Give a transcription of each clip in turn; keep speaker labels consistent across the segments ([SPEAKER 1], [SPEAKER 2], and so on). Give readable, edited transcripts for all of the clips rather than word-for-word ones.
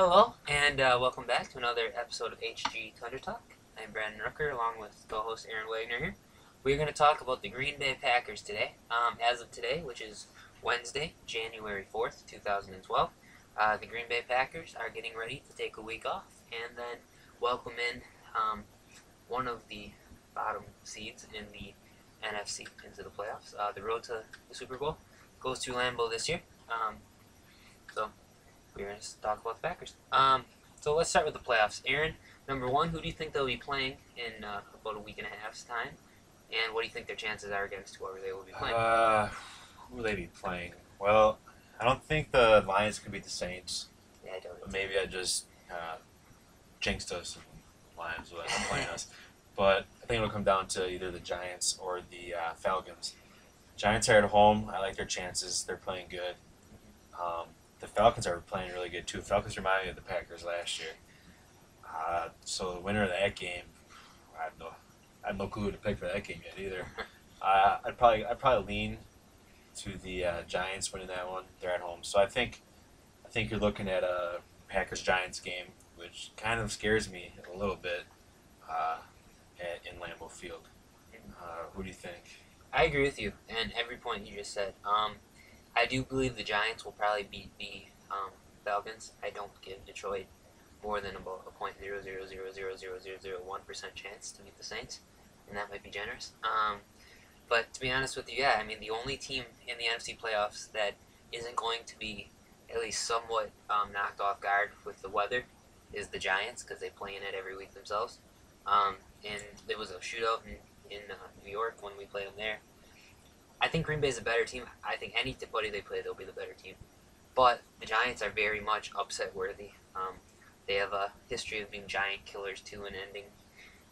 [SPEAKER 1] Hello, and welcome back to another episode of HG Thunder Talk. I'm Brandon Rucker, along with co-host Aaron Wagner here. We're going to talk about the Green Bay Packers today. As of today, which is Wednesday, January 4th, 2012, the Green Bay Packers are getting ready to take a week off and then welcome in one of the bottom seeds in the NFC into the playoffs. The road to the Super Bowl goes to Lambeau this year. So we're going to talk about the Packers. So let's start with the playoffs. Aaron, number one, who do you think they'll be playing in about a week and a half's time? And what do you think their chances are against whoever they will be playing?
[SPEAKER 2] Who will they be playing? Well, I don't think the Lions could beat the Saints.
[SPEAKER 1] Yeah, I don't.
[SPEAKER 2] But maybe I just jinxed us and Lions will end up playing us. But I think it'll come down to either the Giants or the Falcons. Giants are at home. I like their chances. They're playing good. The Falcons are playing really good too. Falcons remind me of the Packers last year. So the winner of that game, I have no clue to pick for that game yet either. I'd probably lean to the Giants winning that one. They're at home, so I think you're looking at a Packers Giants game, which kind of scares me a little bit in Lambeau Field. Who do you think?
[SPEAKER 1] I agree with you, and every point you just said. I do believe the Giants will probably beat the Falcons. I don't give Detroit more than about a 0.000000001% chance to beat the Saints, and that might be generous. But to be honest with you, yeah, I mean the only team in the NFC playoffs that isn't going to be at least somewhat knocked off guard with the weather is the Giants because they play in it every week themselves. And there was a shootout in New York when we played them there. I think Green Bay's a better team. I think anybody they play, they'll be the better team. But the Giants are very much upset worthy. They have a history of being giant killers too and ending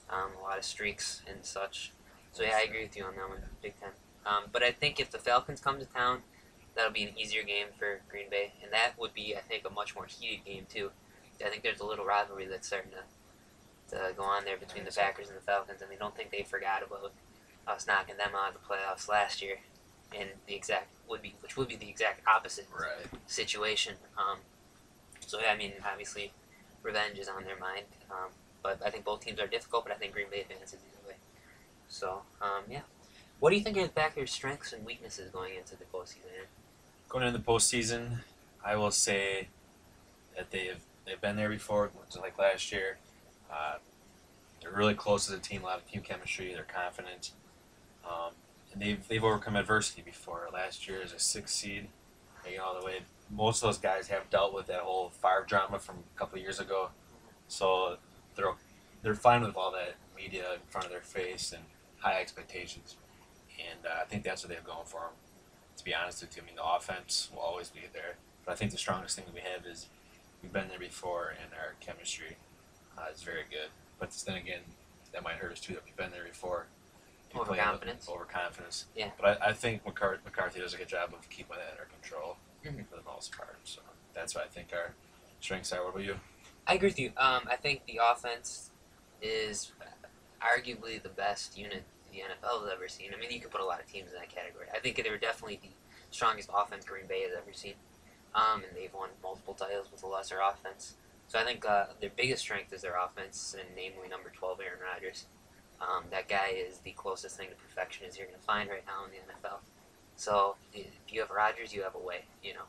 [SPEAKER 1] a lot of streaks and such. So yeah, I agree with you on that one, big time. But I think if the Falcons come to town, that'll be an easier game for Green Bay, and that would be, I think, a much more heated game too. I think there's a little rivalry that's starting to go on there between the Packers and the Falcons, and they don't think they forgot about us knocking them out of the playoffs last year, and which would be the exact opposite
[SPEAKER 2] Right.
[SPEAKER 1] situation. So yeah, I mean, obviously, revenge is on their mind. But I think both teams are difficult, but I think Green Bay advances either way. So yeah, what do you think are the Packers' strengths and weaknesses going into the postseason?
[SPEAKER 2] Going into the postseason, I will say that they've been there before, just like last year. Uh, they're really close as a team, a lot of team chemistry. They're confident, and they've overcome adversity before. Last year as a 6th seed, making all the way. Most of those guys have dealt with that whole fire drama from a couple of years ago, so they're fine with all that media in front of their face and high expectations, and I think that's what they have going for them. To be honest with you, I mean the offense will always be there, but I think the strongest thing that we have is we've been there before, and our chemistry is very good. But then again, that might hurt us too that we've been there before.
[SPEAKER 1] Overconfidence.
[SPEAKER 2] Overconfidence.
[SPEAKER 1] Yeah.
[SPEAKER 2] But I think McCarthy does a good job of keeping that under control for the most part. So that's what I think our strengths are. What about you?
[SPEAKER 1] I agree with you. I think the offense is arguably the best unit the NFL has ever seen. I mean, you could put a lot of teams in that category. I think they were definitely the strongest offense Green Bay has ever seen. And they've won multiple titles with a lesser offense. So I think their biggest strength is their offense, and namely number 12, Aaron Rodgers. That guy is the closest thing to perfection as you're going to find right now in the NFL. So if you have Rodgers, you have a way, you know.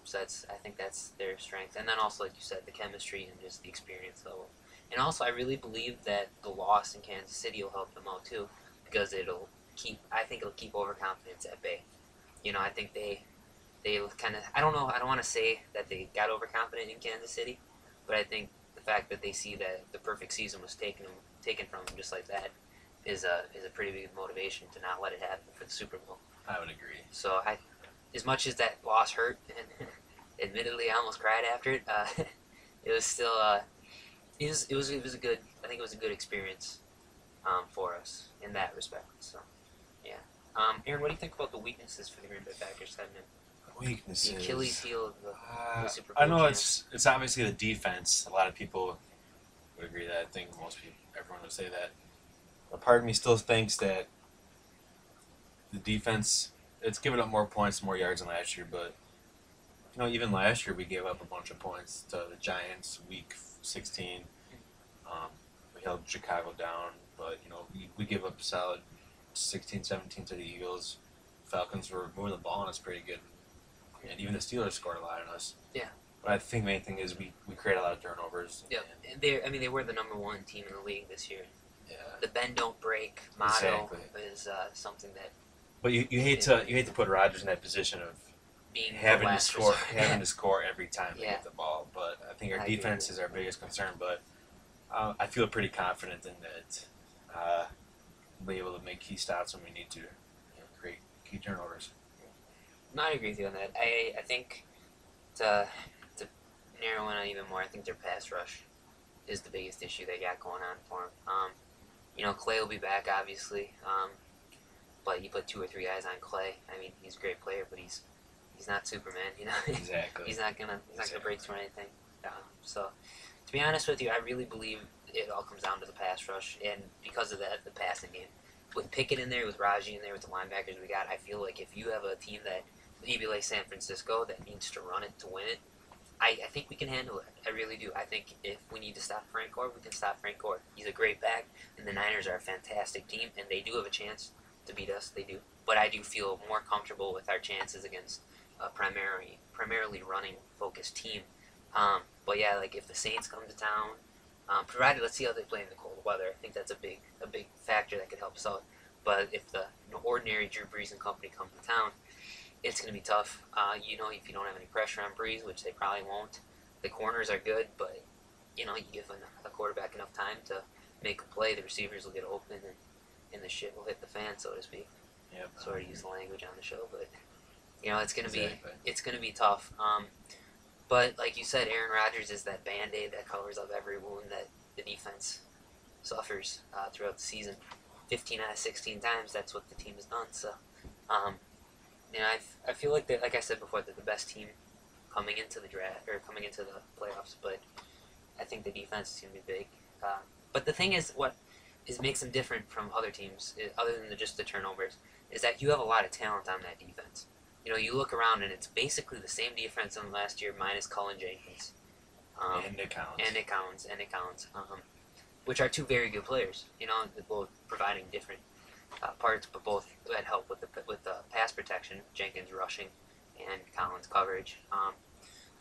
[SPEAKER 1] So I think that's their strength. And then also, like you said, the chemistry and just the experience level. And also, I really believe that the loss in Kansas City will help them out too, because I think it'll keep overconfidence at bay. You know, I think they kind of, I don't know, I don't want to say that they got overconfident in Kansas City, but I think the fact that they see that the perfect season was taken from them just like that is a pretty big motivation to not let it happen for the Super Bowl.
[SPEAKER 2] I would agree.
[SPEAKER 1] So as much as that loss hurt, and admittedly I almost cried after it, it was still it was a good, I think it was a good experience for us in that respect. So yeah. Aaron, what do you think about the weaknesses for the Green Bay Packers heading in?
[SPEAKER 2] Weaknesses.
[SPEAKER 1] The Achilles heel of the Super Bowl
[SPEAKER 2] I know
[SPEAKER 1] champs.
[SPEAKER 2] it's obviously the defense. A lot of people would agree that. I think everyone would say that. But part of me still thinks that the defense, it's given up more points, more yards than last year, but even last year we gave up a bunch of points to the Giants week 16. Um, we held Chicago down, but we gave up a solid 16, 17 to the Eagles. Falcons were moving the ball on us pretty good, and even the Steelers scored a lot on us.
[SPEAKER 1] Yeah.
[SPEAKER 2] But I think the main thing is we create a lot of turnovers.
[SPEAKER 1] Yep. They were the number one team in the league this year.
[SPEAKER 2] Yeah.
[SPEAKER 1] The bend don't break motto
[SPEAKER 2] Exactly.
[SPEAKER 1] is something that
[SPEAKER 2] But you hate to put Rodgers in that position of
[SPEAKER 1] being
[SPEAKER 2] having
[SPEAKER 1] the
[SPEAKER 2] to
[SPEAKER 1] last
[SPEAKER 2] score
[SPEAKER 1] resort.
[SPEAKER 2] to score every time they
[SPEAKER 1] Yeah.
[SPEAKER 2] get the ball. But I think our
[SPEAKER 1] I agree
[SPEAKER 2] defense
[SPEAKER 1] with
[SPEAKER 2] is our biggest concern. But I feel pretty confident in that. We'll be able to make key stops when we need to, create key turnovers.
[SPEAKER 1] No, I agree with you on that. I think to narrow in on even more, I think their pass rush is the biggest issue they got going on for them. Clay will be back, obviously, but you put 2 or 3 guys on Clay. I mean, he's a great player, but he's not Superman.
[SPEAKER 2] Exactly.
[SPEAKER 1] he's not gonna break through anything. So, to be honest with you, I really believe it all comes down to the pass rush, and because of that, the passing game. With Pickett in there, with Raji in there, with the linebackers we got, I feel like if you have a team that maybe like San Francisco that needs to run it to win it, I think we can handle it. I really do. I think if we need to stop Frank Gore, we can stop Frank Gore. He's a great back, and the Niners are a fantastic team, and they do have a chance to beat us. They do. But I do feel more comfortable with our chances against a primarily running-focused team. But yeah, like if the Saints come to town, provided let's see how they play in the cold weather. I think that's a big factor that could help us out. But if the ordinary Drew Brees and company come to town, it's going to be tough. If you don't have any pressure on Brees, which they probably won't. The corners are good, but you give a quarterback enough time to make a play, the receivers will get open, and the shit will hit the fan, so to speak.
[SPEAKER 2] Yep.
[SPEAKER 1] Sorry to use the language on the show, but it's going to
[SPEAKER 2] Exactly.
[SPEAKER 1] be tough. But like you said, Aaron Rodgers is that Band-Aid that covers up every wound that the defense suffers throughout the season. 15 out of 16 times, that's what the team has done. So, I feel like like I said before, they're the best team coming into the draft or coming into the playoffs. But I think the defense is going to be big. But the thing is, what makes them different from other teams, other than just the turnovers, is that you have a lot of talent on that defense. You look around and it's basically the same defense from last year minus Cullen Jenkins.
[SPEAKER 2] And Nick Collins.
[SPEAKER 1] And Nick Collins, which are 2 very good players. Both providing different parts, but both that help with the pass protection. Jenkins rushing, and Collins coverage.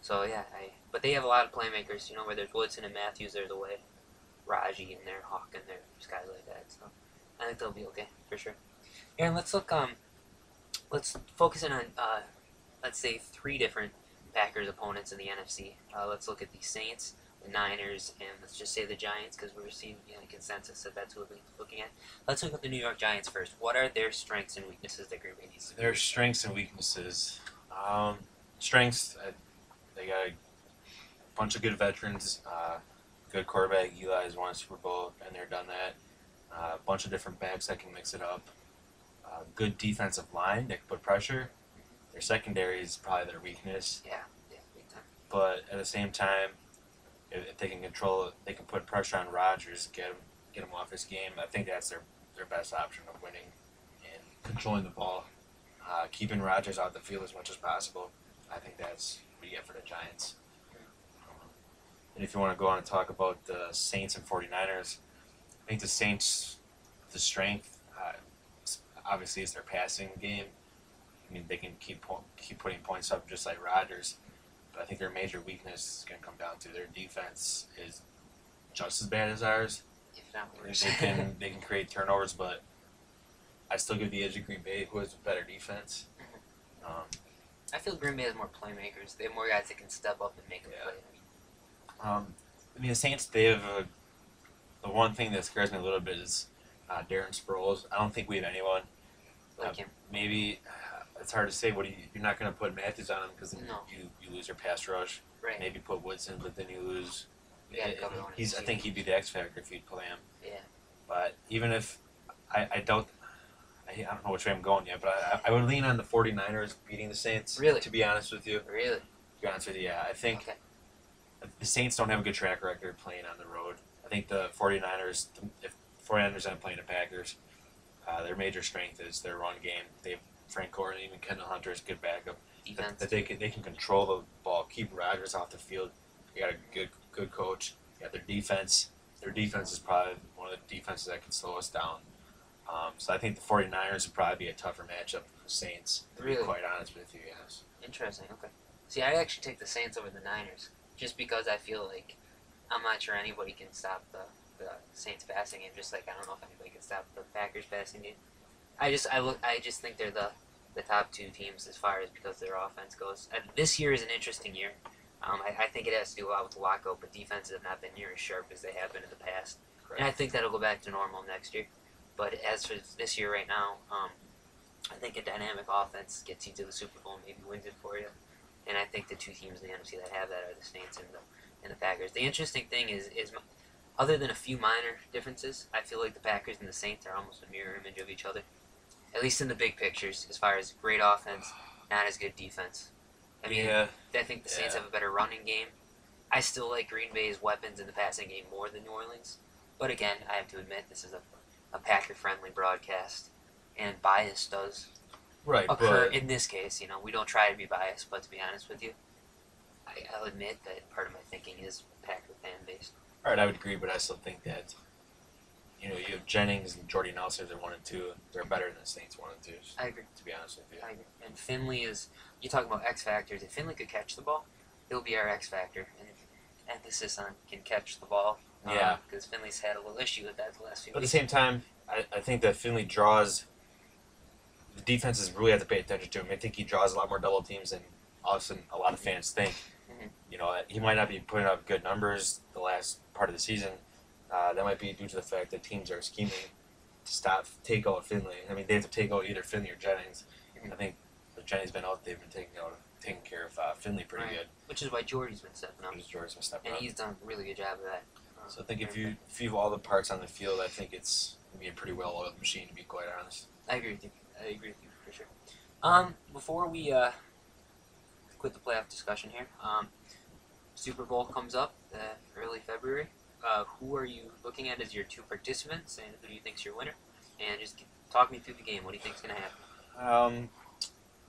[SPEAKER 1] But they have a lot of playmakers. Where there's Woodson and Matthews, there's a way. Raji in there, Hawk in there, there's guys like that. So I think they'll be okay for sure. And let's look. Let's focus in on let's say 3 different Packers opponents in the NFC. Let's look at the Saints, the Niners, and let's just say the Giants because we're seeing consensus that that's what we're looking at. Let's look at the New York Giants first. What are their strengths and weaknesses that Green Bay needs to do?
[SPEAKER 2] Their strengths and weaknesses. Strengths, they got a bunch of good veterans. Good quarterback. Eli's won a Super Bowl, and they're done that. A bunch of different backs that can mix it up. Good defensive line that can put pressure. Their secondary is probably their weakness.
[SPEAKER 1] Yeah, big time.
[SPEAKER 2] But at the same time, if they can control it, they can put pressure on Rodgers, get him off his game. I think that's their best option of winning and controlling the ball, keeping Rodgers out the field as much as possible. I think that's what you get for the Giants. And if you want to go on and talk about the Saints and 49ers, I think the Saints, the strength, obviously, is their passing game. I mean, they can keep putting points up just like Rodgers. But I think their major weakness is going to come down to their defense is just as bad as ours.
[SPEAKER 1] If not worse.
[SPEAKER 2] They can create turnovers, but I still give the edge to Green Bay, who has a better defense.
[SPEAKER 1] I feel Green Bay has more playmakers. They have more guys that can step up and make a play.
[SPEAKER 2] The Saints, they have the one thing that scares me a little bit is Darren Sproles. I don't think we have anyone.
[SPEAKER 1] Like him.
[SPEAKER 2] Maybe it's hard to say. You're not going to put Matthews on him because then
[SPEAKER 1] No.
[SPEAKER 2] you lose your pass rush.
[SPEAKER 1] Right.
[SPEAKER 2] Maybe put Woodson, but then you lose.
[SPEAKER 1] You gotta cover one of
[SPEAKER 2] I
[SPEAKER 1] the
[SPEAKER 2] think he'd be the X factor if you'd play him.
[SPEAKER 1] Yeah.
[SPEAKER 2] But even if I don't know which way I'm going yet, but I would lean on the 49ers beating the Saints.
[SPEAKER 1] Really?
[SPEAKER 2] To be honest with you.
[SPEAKER 1] Really?
[SPEAKER 2] To be honest with you, yeah. I think
[SPEAKER 1] Okay.
[SPEAKER 2] the Saints don't have a good track record playing on the road. I think the 49ers, if 49ers end playing the Packers, their major strength is their run game. They have Frank Gore and even Kendall Hunter is a good backup.
[SPEAKER 1] defense.
[SPEAKER 2] That they can control the ball, keep Rodgers off the field. They got a good coach. They got their defense. Their defense is probably one of the defenses that can slow us down. So I think the 49ers would probably be a tougher matchup for the Saints, to
[SPEAKER 1] Really?
[SPEAKER 2] be quite honest with you, yes.
[SPEAKER 1] Interesting. Okay. See, I actually take the Saints over the Niners just because I feel like I'm not sure anybody can stop the Saints passing game. Just like I don't know if anybody can stop the Packers passing game. I just think they're the top two teams as far as because their offense goes. And this year is an interesting year. I think it has to do a lot with the lockout, but defenses have not been near as sharp as they have been in the past.
[SPEAKER 2] Correct.
[SPEAKER 1] And I think that'll go back to normal next year. But as for this year right now, I think a dynamic offense gets you to the Super Bowl and maybe wins it for you. And I think the two teams in the NFC that have that are the Saints and the Packers. The interesting thing is other than a few minor differences, I feel like the Packers and the Saints are almost a mirror image of each other. At least in the big pictures, as far as great offense, not as good defense. I mean,
[SPEAKER 2] yeah.
[SPEAKER 1] I think the Saints have a better running game. I still like Green Bay's weapons in the passing game more than New Orleans. But again, I have to admit, this is a Packer-friendly broadcast, and bias does
[SPEAKER 2] Right,
[SPEAKER 1] occur
[SPEAKER 2] but
[SPEAKER 1] in this case. You know, we don't try to be biased, but to be honest with you, I'll admit that part of my thinking is Packer fan based.
[SPEAKER 2] all right, I would agree, but I still think that you have Jennings and Jordy Nelson are 1 and 2. They're better than the Saints 1 and 2.
[SPEAKER 1] I agree.
[SPEAKER 2] To be honest with you.
[SPEAKER 1] I agree. And Finley is. You talk about X factors. If Finley could catch the ball, he'll be our X factor. And emphasis on can catch the ball.
[SPEAKER 2] Yeah.
[SPEAKER 1] Because Finley's had a little issue with that the last few
[SPEAKER 2] But at the
[SPEAKER 1] weeks.
[SPEAKER 2] same time, I think that Finley draws. The defenses really have to pay attention to him. I think he draws a lot more double teams than often a lot of fans think.
[SPEAKER 1] Mhm.
[SPEAKER 2] He might not be putting up good numbers the last part of the season. That might be due to the fact that teams are scheming to take out Finley. I mean, they have to take out either Finley or Jennings.
[SPEAKER 1] Mhm.
[SPEAKER 2] I think if Jennings been out, they've been taking care of Finley pretty
[SPEAKER 1] Right.
[SPEAKER 2] good.
[SPEAKER 1] Which is why Jordy's been stepping up.
[SPEAKER 2] Because George's been stepping
[SPEAKER 1] And
[SPEAKER 2] up.
[SPEAKER 1] he's done a really good job of that.
[SPEAKER 2] So I think if you have all the parts on the field, I think it's gonna be a pretty well-oiled machine, to be quite honest.
[SPEAKER 1] I agree with you. I agree with you for sure. Before we quit the playoff discussion here, Super Bowl comes up early February. Who are you looking at as your two participants, and who do you think's your winner? And just talk me through the game. What do you think's gonna happen?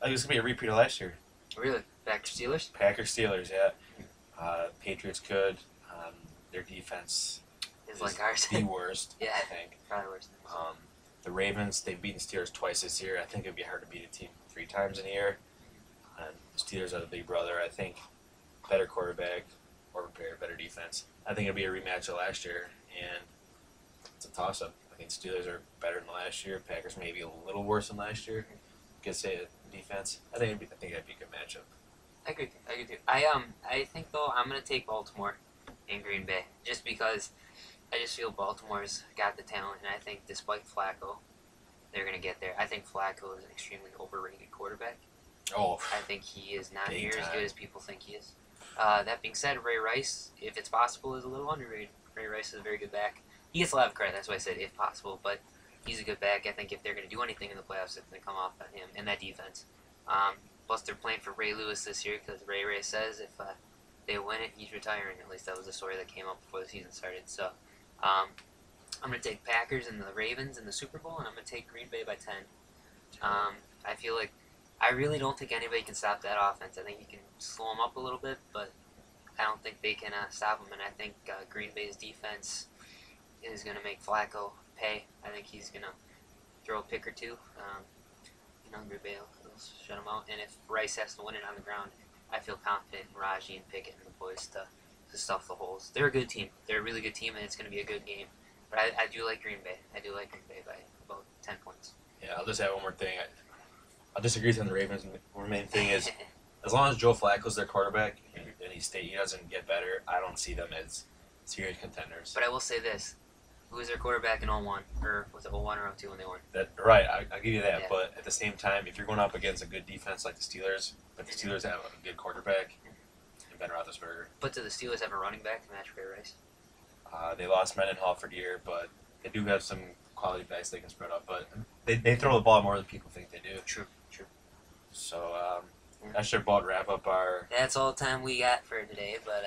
[SPEAKER 2] I think it's gonna be a repeat of last year.
[SPEAKER 1] Really, back to Steelers?
[SPEAKER 2] Packers Steelers, yeah. Patriots could. Their defense
[SPEAKER 1] Is like ours.
[SPEAKER 2] the worst,
[SPEAKER 1] Yeah.
[SPEAKER 2] I think.
[SPEAKER 1] Probably worse.
[SPEAKER 2] The Ravens, they've beaten Steelers twice this year. I think it'd be hard to beat a team 3 times in a year. And the Steelers are the big brother. I think better quarterback, more prepared, better defense. I think it'll be a rematch of last year, and it's a toss-up. I think Steelers are better than last year. Packers maybe a little worse than last year. Could say defense. I think that'd be a good matchup.
[SPEAKER 1] I agree. I agree too. I think though I'm gonna take Baltimore and Green Bay just because I just feel Baltimore's got the talent, and I think despite Flacco, they're gonna get there. I think Flacco is an extremely overrated quarterback.
[SPEAKER 2] Oh,
[SPEAKER 1] I think he is not
[SPEAKER 2] Big
[SPEAKER 1] near as
[SPEAKER 2] time.
[SPEAKER 1] good as people think he is. That being said, Ray Rice, if it's possible, is a little underrated. Ray Rice is a very good back. He gets a lot of credit. That's why I said if possible, but he's a good back. I think if they're going to do anything in the playoffs, it's going to come off on him and that defense. Plus, they're playing for Ray Lewis this year because Ray says if they win it, he's retiring. At least that was the story that came up before the season started. So I'm going to take Packers and the Ravens in the Super Bowl, and I'm going to take Green Bay by 10. I feel like I really don't think anybody can stop that offense. I think you can slow them up a little bit, but I don't think they can stop them. And I think Green Bay's defense is going to make Flacco pay. I think he's going to throw a pick or two. Green Bay will shut him out. And if Rice has to win it on the ground, I feel confident in Raji and Pickett and the boys to stuff the holes. They're a good team. They're a really good team, and it's going to be a good game. But I do like Green Bay. I do like Green Bay by about 10 points.
[SPEAKER 2] yeah. I'll just add one more thing. I'll disagree with you on the Ravens. The main thing is, as long as Joe Flacco's their quarterback and he doesn't get better, I don't see them as serious contenders.
[SPEAKER 1] But I will say this. Who was their quarterback in 01? Or was it 01 or 02 when they won?
[SPEAKER 2] Right, I'll give you that.
[SPEAKER 1] Yeah.
[SPEAKER 2] But at the same time, if you're going up against a good defense like the Steelers, but the Steelers have a good quarterback, and Ben Roethlisberger.
[SPEAKER 1] But do the Steelers have a running back to match Ray Rice?
[SPEAKER 2] They lost Mendenhall for the year, but they do have some quality backs they can spread up. But they throw the ball more than people think they do.
[SPEAKER 1] True.
[SPEAKER 2] So that should about wrap up our.
[SPEAKER 1] That's all the time we got for today, but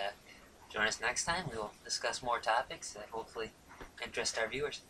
[SPEAKER 1] join us next time. We will discuss more topics that hopefully interest our viewers.